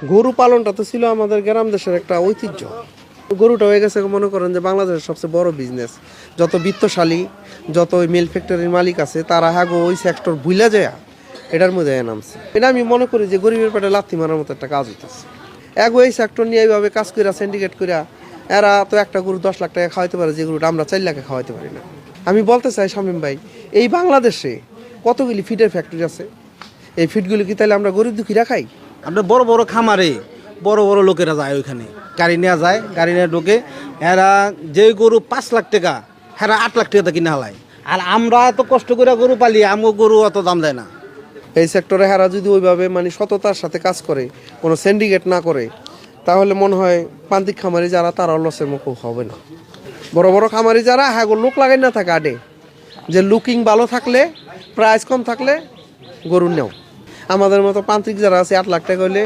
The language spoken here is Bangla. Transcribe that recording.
গরু পালনটা তো ছিল আমাদের গ্রাম দেশের একটা ঐতিহ্য। গরুটা হয়ে গেছে মনে করেন যে বাংলাদেশের সবচেয়ে বড় বিজনেস। যত বিত্তশালী, যত ওই মিল ফ্যাক্টরির মালিক আছে তারা ওই সেক্টর ভুলে যায় এটার মধ্যে নামছে। এটা আমি মনে করি যে গরিবের পেটে লাথি মারার মতো একটা কাজ হইতেছে। এই সেক্টর নিয়ে এইভাবে কাজ করিয়া সিন্ডিকেট করিয়া এরা তো একটা গরু 10 লাখ টাকা খাওয়াইতে পারে, যে গরুটা আমরা 4 লাখে খাওয়াইতে পারি না। আমি বলতে চাই শামীম ভাই, এই বাংলাদেশে কতগুলি ফিডের ফ্যাক্টরি আছে, এই ফিডগুলি কি তাহলে আমরা গরিব দুঃখীরা খাই? আপনার বড় বড় খামারে বড় বড় লোকেরা যায় ওইখানে, গাড়ি নেওয়া যায়, গাড়ি নিয়ে ঢোকে। এরা যে গরু 5 লাখ টাকা, হ্যাঁ 8 লাখ টাকা কিনা হলায়। আর আমরা এত কষ্ট করে গরু পালি, আমগো গরু অত দাম দেয় না। এই সেক্টরে হেরা যদি ওইভাবে মানে সততার সাথে কাজ করে, কোনো সিন্ডিকেট না করে, তাহলে মনে হয় প্রান্তিক খামারি যারা তারা লসের মুখে হবে না। বড় বড় খামারি যারা লোক লাগাই না থাকে আডে, যে লুকিং ভালো থাকলে, প্রাইস কম থাকলে গরু নেও। আমাদের মতো প্রান্তিক যারা আছে 8 লাখ টাকা হলে